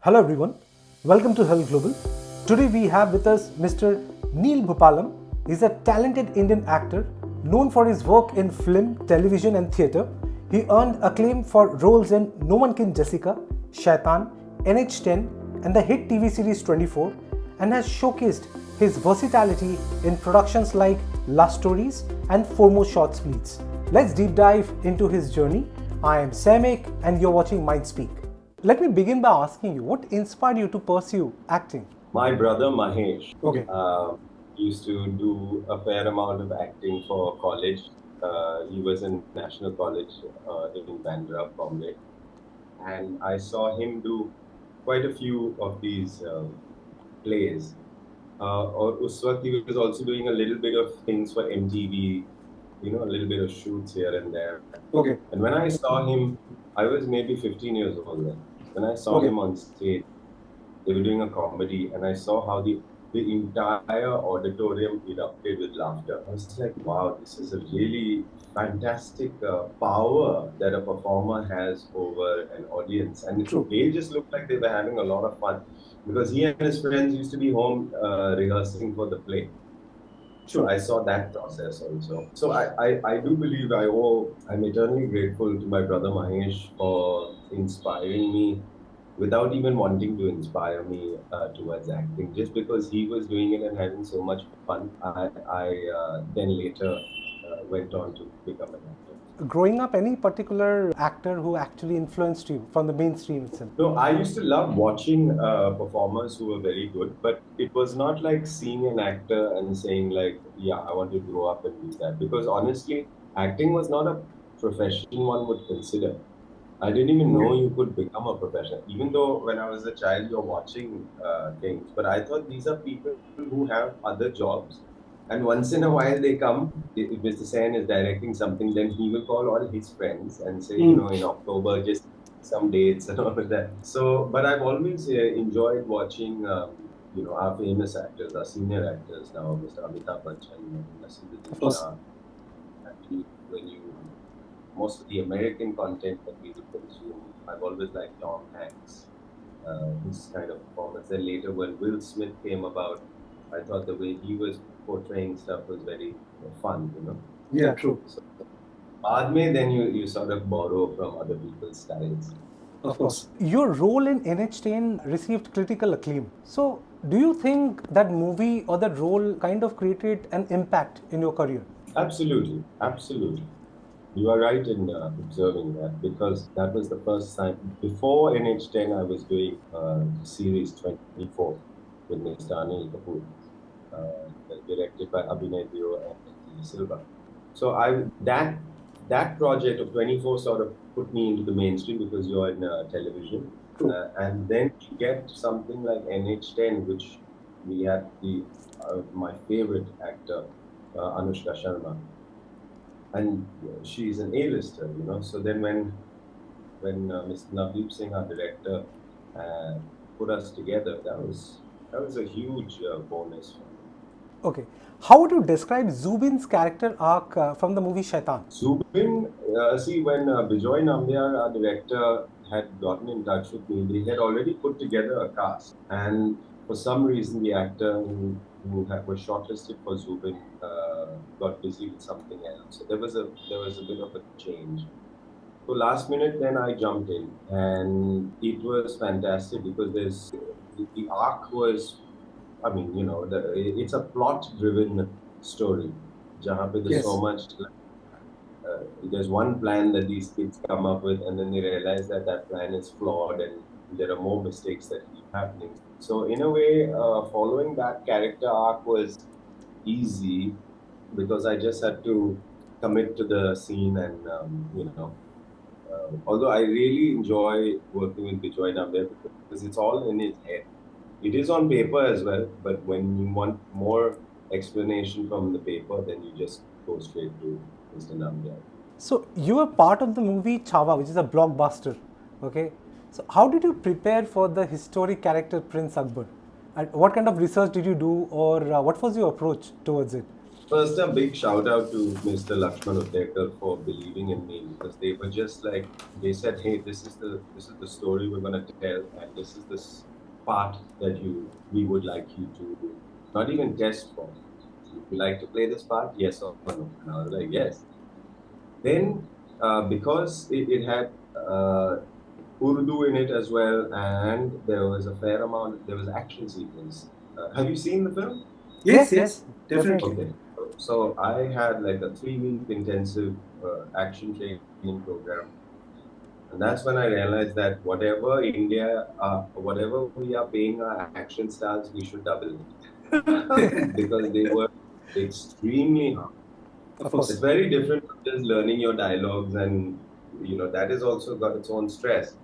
Hello everyone, welcome to Herald Global. Today we have with us Mr. Neil Bhoopalam. He's a talented Indian actor known for his work in film, television and theatre. He earned acclaim for roles in No One Can Jessica, Shaitan, NH10 and the hit TV series 24 and has showcased his versatility in productions like Last Stories and Foremost Short Splits. Let's deep dive into his journey. I am Saimik and you're watching Mind Speak. Let me begin by asking you, what inspired you to pursue acting? My brother Mahesh Okay. used to do a fair amount of acting for college. He was in National College in Bandra, Bombay. And I saw him do quite a few of these plays. Or us waqt he was also doing a little bit of things for MTV, a little bit of shoots here and there. Okay. And when I saw him, I was maybe 15 years old then. When I saw him on stage, they were doing a comedy, and I saw how the entire auditorium erupted with laughter. I was like, wow, this is a really fantastic power that a performer has over an audience. And they just looked like they were having a lot of fun because he and his friends used to be home rehearsing for the play. So I saw that process also. So I do believe I'm eternally grateful to my brother Mahesh for inspiring me without even wanting to inspire me towards acting. Just because he was doing it and having so much fun, I then later went on to become an actor. Growing up, any particular actor who actually influenced you from the mainstream itself? No, I used to love watching performers who were very good, but it was not like seeing an actor and saying like, yeah, I want to grow up and do that. Because honestly, acting was not a profession one would consider. I didn't even know you could become a professional. Even though when I was a child, you're watching things, but I thought these are people who have other jobs. And once in a while they come, if Mr. Sen is directing something, then he will call all his friends and say, in October, just some dates and all of that. So, but I've always enjoyed watching, our famous actors, our senior actors now, Mr. Amitabh Bachchan, Nasir. Actually, most of the American content that we would consume, I've always liked Tom Hanks, his kind of performance. Then later, when Will Smith came about, I thought the way he was portraying stuff was very fun, Yeah, true. So, then you sort of borrow from other people's styles. Of course. Your role in NH10 received critical acclaim. So, do you think that movie or that role kind of created an impact in your career? Absolutely, absolutely. You are right in observing that because that was the first time. Before NH10, I was doing series 24 with Mr. Anil Kapoor, directed by Abhinay Dio and Silva. So that project of 24 sort of put me into the mainstream because you're in television. And then you get something like NH10, which we had my favorite actor, Anushka Sharma. And she's an A-lister, So then when Mr. Navdeep Singh, our director, put us together, that was a huge bonus for me. Okay. How would you describe Zubin's character arc from the movie Shaitan? Zubin, when Bijoy Nambiar, our director, had gotten in touch with me, they had already put together a cast. And for some reason, the actor who was shortlisted for Zubin got busy with something else. So there was a bit of a change. So last minute, then I jumped in, and it was fantastic because the arc was, it's a plot-driven story. Jahan pe there's so much. There's one plan that these kids come up with, and then they realize that plan is flawed, and there are more mistakes that keep happening. So in a way, following that character arc was easy because I just had to commit to the scene and, although I really enjoy working with Bijoy Nambiar because it's all in his head. It is on paper as well, but when you want more explanation from the paper, then you just go straight to Mr. Nambiar. So you were part of the movie Chhawa, which is a blockbuster. Okay. So how did you prepare for the historic character Prince Akbar? And what kind of research did you do, or what was your approach towards it? First, a big shout out to Mr. Lakshman Uttekar for believing in me because they were just like they said, "Hey, this is the story we're gonna tell, and this is this part that we would like you to not even test for. Would you like to play this part? Yes or no?" And I was like, "Yes." Then, because it had Urdu in it as well, and there was a fair amount, there was action sequence. Have you seen the film? Yes, yes, definitely. Okay. So I had like a 3 week intensive action training program. And that's when I realized that whatever we are paying our action stars, we should double it. Because they were extremely hard. Of It's course. very different from just learning your dialogues, and that has also got its own stress.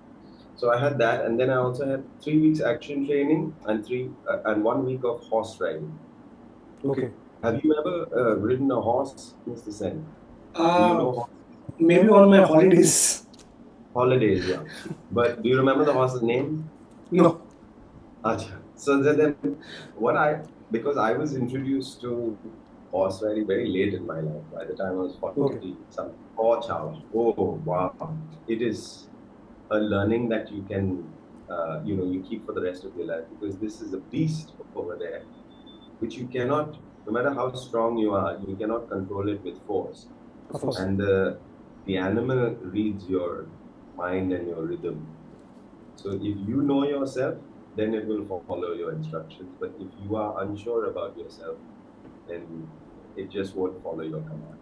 So I had that, and then I also had 3 weeks action training and 1 week of horse riding. Okay. Have you ever ridden a horse, Mr. Sen? Do you Uh, know maybe on my holidays. holidays? Yeah. But do you remember the horse's name? No. Acha. So then because I was introduced to horse riding very late in my life. By the time I was Okay. 40 something. Oh, child. Oh, wow. It is a learning that you can, you keep for the rest of your life because this is a beast over there, which you cannot, no matter how strong you are, you cannot control it with force. Of course. And the animal reads your mind and your rhythm. So if you know yourself, then it will follow your instructions. But if you are unsure about yourself, then it just won't follow your command.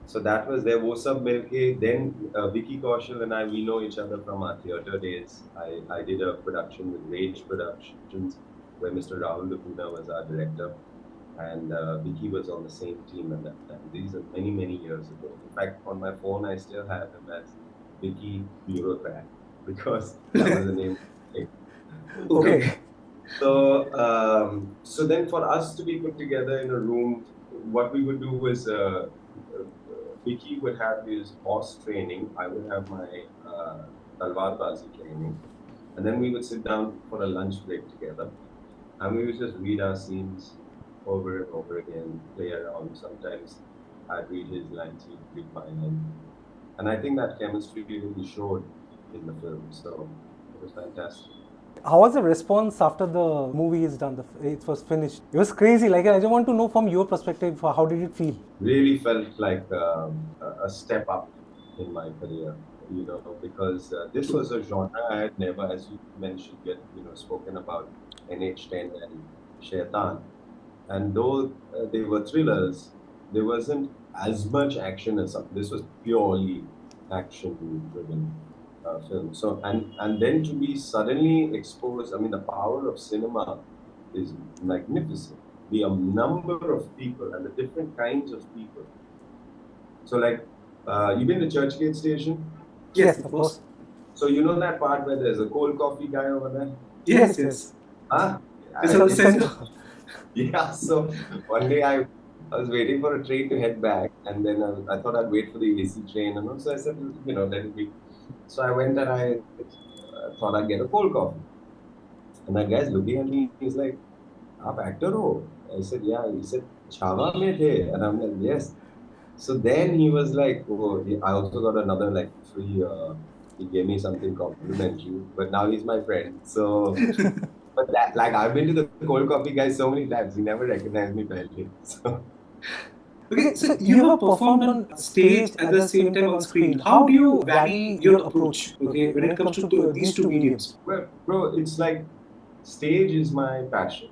So that was there. Wo Sab Milke. Then Vicky Kaushal and I, we know each other from our theatre days. I did a production with Rage Productions where Mr. Rahul Lupuna was our director. And Vicky was on the same team at that time. These are many, many years ago. In fact, on my phone, I still have him as Vicky Bureaucrat because that was the name. Okay. So then for us to be put together in a room, what we would do is Vicky would have his horse training. I would have my talwar bazi training. And then we would sit down for a lunch break together. And we would just read our scenes over and over again, play around. Sometimes I'd read his lines, he'd read my lines. And I think that chemistry really showed in the film. So it was fantastic. How was the response after the movie is done? It was finished. It was crazy. Like I just want to know from your perspective, how did it feel? Really felt like a step up in my career, because this was a genre I had never, as you mentioned, yet spoken about NH10 and Shaitan. And though they were thrillers, there wasn't as much action as some. This was purely action-driven film. So and then to be suddenly exposed, I mean, the power of cinema is magnificent. The number of people and the different kinds of people. So like, you've been to Churchgate Station? Yes, of course. So you know that part where there's a cold coffee guy over there? Yes, yes. Huh? It's at the center. Yeah, so one day I was waiting for a train to head back, and then I thought I'd wait for the AC train, and so I said, let it be. So I went and I thought I'd get a cold coffee. And that guy's looking at me, he's like, "Aap actor ho?" I said, "Yeah." He said, "Chhava mein the?" And I'm like, "Yes." So then he was like, "Oh, I also got another like free, he gave me something complimentary, but now he's my friend." So, but that, like, I've been to the cold coffee guy so many times, he never recognized me barely. So, Okay, so you have performed on stage at the same time on screen. How do you vary your approach, okay, when it comes to these two mediums? well, bro, it's like stage is my passion.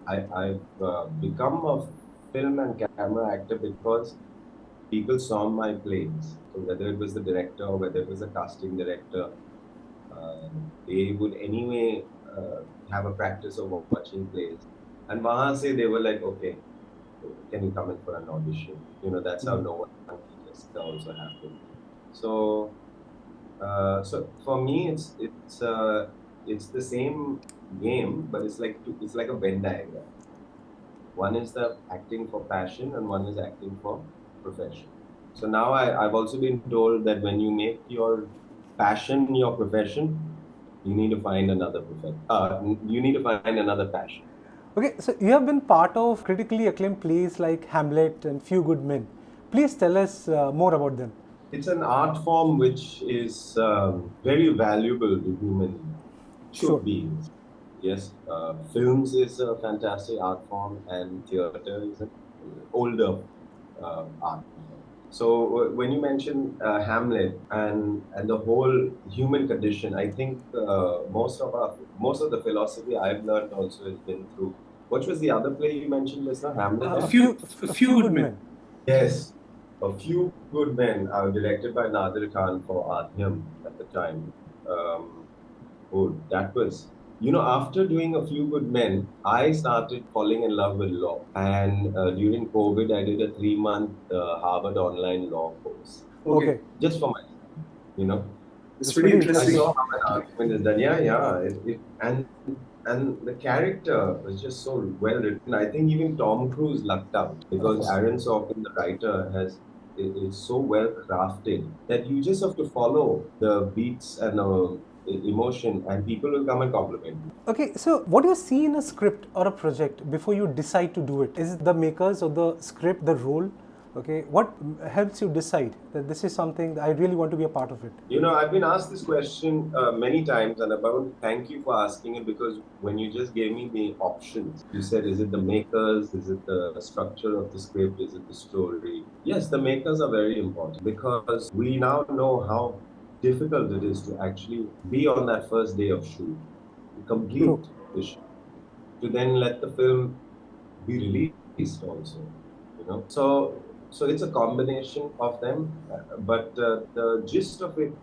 I've become a film and camera actor because people saw my plays. So whether it was the director or whether it was the casting director, they would anyway have a practice of watching plays. And wahan se they were like, okay, can you come in for an audition? That's how No One Contest also happened. So, so for me, it's the same game, but it's like a Venn diagram. One is the acting for passion, and one is acting for profession. So now I've also been told that when you make your passion your profession, you need to find another passion. Okay, so you have been part of critically acclaimed plays like Hamlet and Few Good Men. Please tell us more about them. It's an art form which is very valuable to human Sure. should beings. Yes, films is a fantastic art form, and theater is an older art form. So when you mention Hamlet and the whole human condition, I think most of the philosophy I've learned also has been through. What was the other play you mentioned just now? Hamlet A and few, A a few few good good men. men. yes, A Few Good Men are directed by Nadir Khan for Adhyam at the time. Oh, that was, after doing A Few Good Men, I started falling in love with law. And during COVID, I did a 3-month Harvard online law course Okay, Okay, just for myself, you know. it's it's pretty pretty I interesting. interesting. saw how an argument is done. Yeah, yeah. And the character was just so well written. I think even Tom Cruise lucked out Of because course. Aaron Sorkin, the writer, is so well crafted that you just have to follow the beats and emotion, and people will come and compliment you. Okay, so what do you see in a script or a project before you decide to do it? Is it the makers or the script, the role? Okay, what helps you decide that this is something that I really want to be a part of it? I've been asked this question many times, and I want to thank you for asking it because when you just gave me the options, you said, is it the makers? Is it the structure of the script? Is it the story? Yes, the makers are very important because we now know how difficult it is to actually be on that first day of shoot, to True. complete the shoot, to then let the film be released also, so it's a combination of them, but the gist of it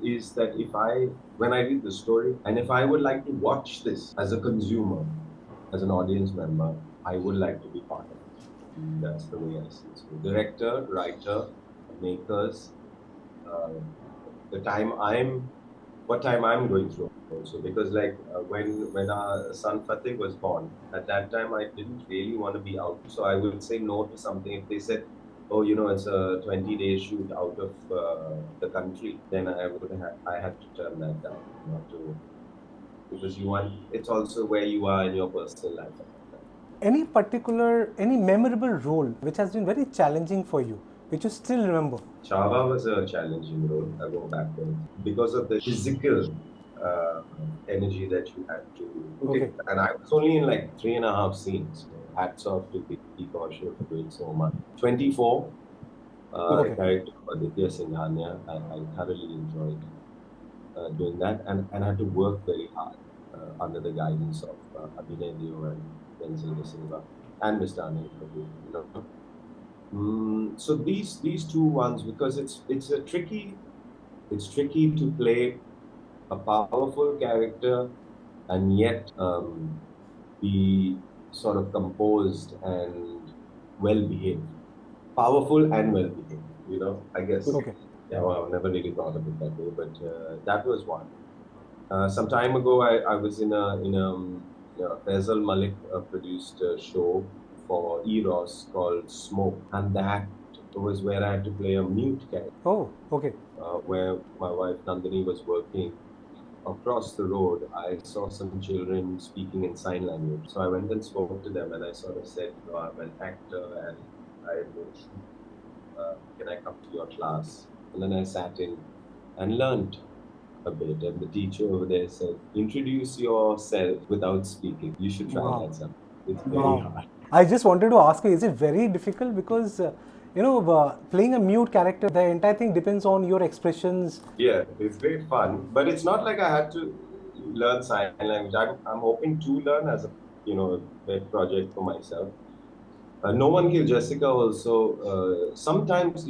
is that if I when I read the story and if I would like to watch this as a consumer, as an audience member, I would like to be part of it. That's the way I see it. So director, writer, makers, uh, the time I'm what time I'm going through also because like when our son Fateh was born, at that time I didn't really want to be out, so I would say no to something if they said, oh, it's a 20-day shoot out of the country, then I had to turn that down, not to because it's also where you are in your personal life at that time. Any memorable role which has been very challenging for you, which you still remember? Chava was a challenging role. I go back there because of the physical uh, energy that you had to. Okay. And I was only in like 3.5 scenes. So hats off to Deep Kaushal for doing so much. 24, the Okay. character of Aditya Singhania, I thoroughly enjoyed doing that, and I had to work very hard under the guidance of Abhinay Dio and Denzel De Silva and Mr. Anil Prabhu. So these two ones, because it's tricky to play a powerful character and yet be sort of composed and well behaved, powerful and well behaved. I guess. Okay. Yeah, well, I've never really thought of it that way, but that was one. Some time ago, I was in a Faisal Malik produced show for Eros called Smoke, and that was where I had to play a mute character, Oh, okay. where my wife Nandini was working. Across the road, I saw some children speaking in sign language. So I went and spoke to them, and I sort of said, I'm an actor and I will shoot. Can I come to your class? And then I sat in and learned a bit. And the teacher over there said, introduce yourself without speaking. You should try Wow. that sometime. It's very Wow. hard. I just wanted to ask you, is it very difficult? Because, playing a mute character, the entire thing depends on your expressions. Yeah, it's very fun, but it's not like I had to learn sign language. I'm hoping to learn as a pet project for myself. No One Killed Jessica also. Sometimes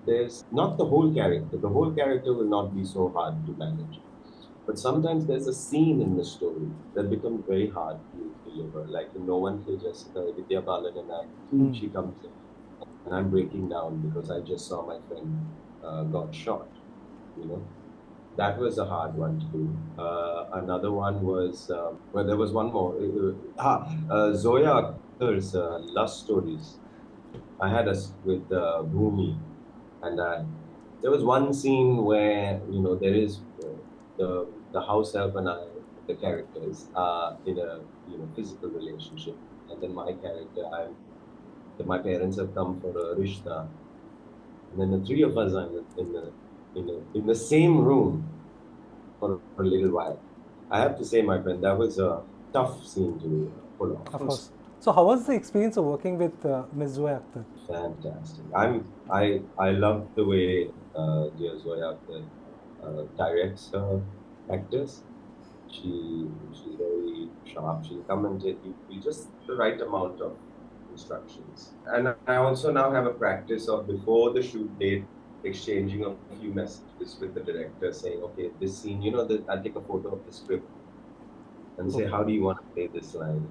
there's not the whole character. The whole character will not be so hard to manage. But sometimes there's a scene in the story that becomes very hard to deliver. Like in No One Killed Jessica, Vidya Balan and she comes in and I'm breaking down because I just saw my friend got shot. You know, that was a hard one to do. Another one was well, there was one more. Zoya Akhtar's lust stories. I had us with Bhumi, and there was one scene where there is the house help and I. the characters are in a physical relationship, and then my character, my parents have come for a rishta, and then the three of us are in the same room for a little while. I have to say, my friend, that was a tough scene to pull off. Of course. So, how was the experience of working with Ms. Zoya Akhtar? Fantastic. I love the way dear Zoya Akhtar directs her actors. She's very sharp. She'll come and take you just the right amount of instructions. And I also now have a practice of before the shoot date exchanging a few messages with the director saying, okay, this scene, I'll take a photo of the script and say, how do you want to play this line?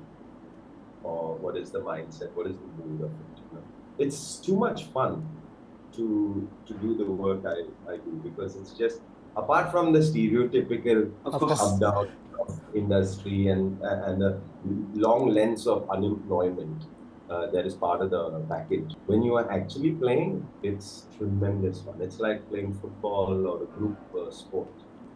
Or what is the mindset? What is the mood of it? It's too much fun to do the work I do, because it's just apart from the stereotypical up down of industry and the long lengths of unemployment that is part of the package. When you are actually playing, it's tremendous fun. It's like playing football or a group sport.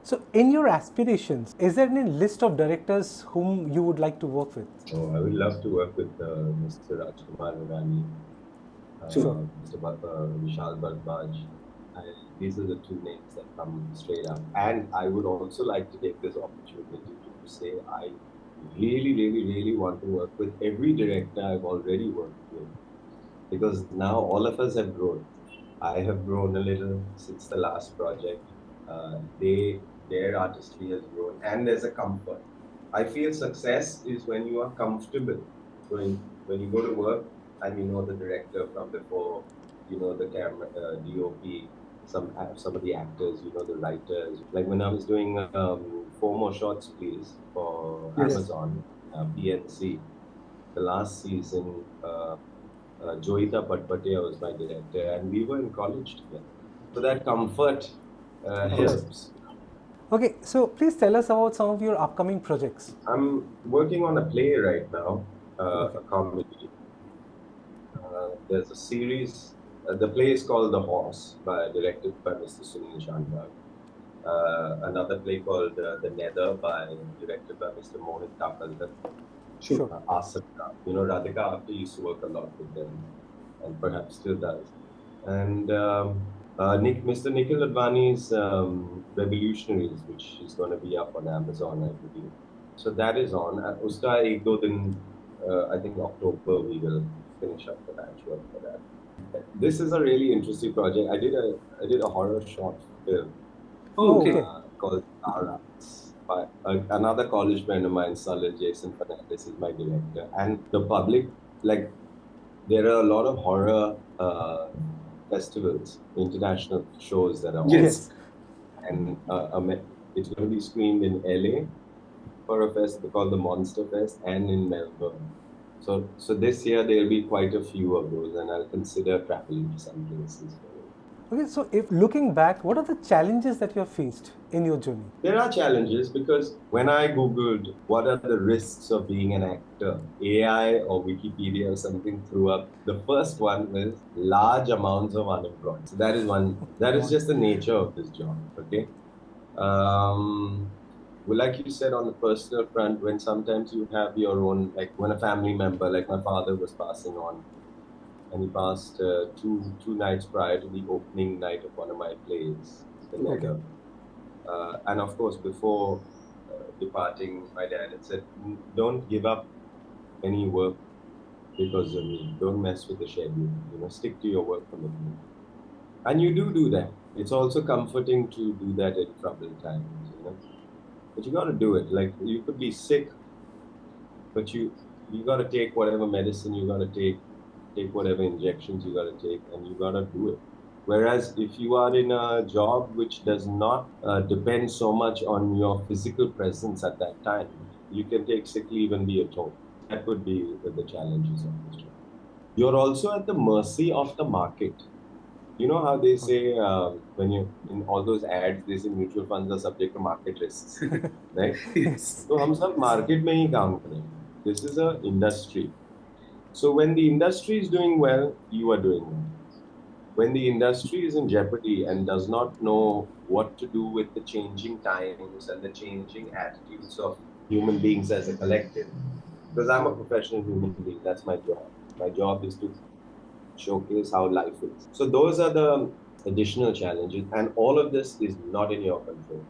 So, in your aspirations, is there any list of directors whom you would like to work with? Oh, I would love to work with Mr. Rajkumar Hirani, Mr. Vishal Bharadwaj. These are the two names that come straight up. And I would also like to take this opportunity to say I really, really, really want to work with every director I've already worked with. Because now all of us have grown. I have grown a little since the last project. Their artistry has grown, and there's a comfort. I feel success is when you are comfortable. When you go to work and you know the director from before, you know the camera, DOP, some of the actors, you know the writers. Like when I was doing 4 More Shots Please for Amazon, PNC, the last season, Joyita Patpatia was my director, and we were in college together. So that comfort helps. Okay, so please tell us about some of your upcoming projects. I'm working on a play right now, a comedy. There's a series. The play is called The Horse, directed by Mr. Sunil Chandra. Another play called The Nether, directed by Mr. Mohit Tapalkar. Sure. Asaka. Radhika Apte used to work a lot with them, and perhaps still does. And Mr. Nikhil Advani's Revolutionaries, which is going to be up on Amazon, I believe. So that is on. Uska ek do din, I think October we will finish up the batch work for that. This is a really interesting project. I did a horror short film called Arats. By another college friend of mine, Salil Jason Fernandez, is my director. And the public, like, there are a lot of horror festivals, international shows that are on. Yes. And it's going to be screened in LA for a festival called the Monster Fest, and in Melbourne. So this year there'll be quite a few of those, and I'll consider traveling to some places for it. Okay, so if looking back, what are the challenges that you have faced in your journey? There are challenges because when I Googled what are the risks of being an actor, AI or Wikipedia or something threw up. The first one was large amounts of unemployment. So that is one. That is just the nature of this job. Okay. Well, like you said, on the personal front, when sometimes you have your own, like when a family member, like my father was passing on, and he passed two nights prior to the opening night of one of my plays, The Nether. And of course, before departing, my dad had said, don't give up any work because of me. Don't mess with the schedule. Stick to your work commitment. And you do that. It's also comforting to do that in troubled times, But you got to do it. Like, you could be sick, but you got to take whatever medicine you got to take whatever injections you got to take, and you got to do it. Whereas if you are in a job which does not depend so much on your physical presence at that time, you can take sick leave and be at home. That would be the challenges of this job. You're also at the mercy of the market. You know how they say when you in all those ads, they say mutual funds are subject to market risks, right? Yes. So हम सब market में ही काम करें. This is an industry. So when the industry is doing well, you are doing well. When the industry is in jeopardy and does not know what to do with the changing times and the changing attitudes of human beings as a collective. Because I'm a professional human being, that's my job. My job is to showcase how life is. So those are the additional challenges, and all of this is not in your control.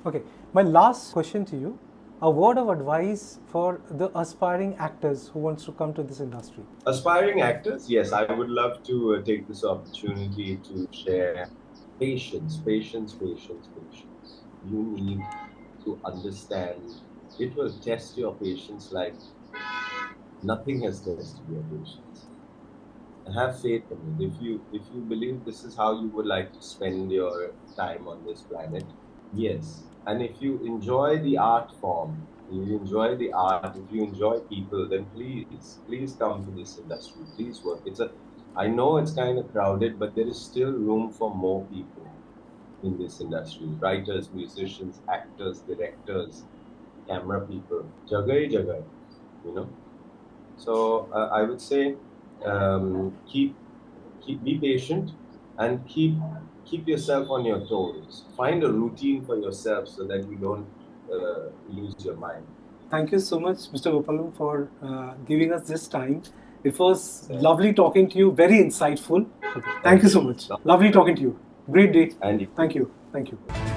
Okay, my last question to you, a word of advice for the aspiring actors who wants to come to this industry. Aspiring actors, yes, I would love to take this opportunity to share patience, patience, patience, patience. You need to understand. It will test your patience like nothing has tested your patience. Have faith in it. If you believe this is how you would like to spend your time on this planet, yes. And if you enjoy the art form, you enjoy the art, if you enjoy people, then please come to this industry. Please work. I know it's kind of crowded, but there is still room for more people in this industry. Writers, musicians, actors, directors, camera people. Jagai jagai, you know. So I would say keep be patient and keep yourself on your toes. Find a routine for yourself so that you don't lose your mind. Thank you so much, Mr. Bhoopalam, for giving us this time. It was lovely talking to you, very insightful. Okay. Thank you so much. Lovely talking to you. Great day. And Thank you. Thank you.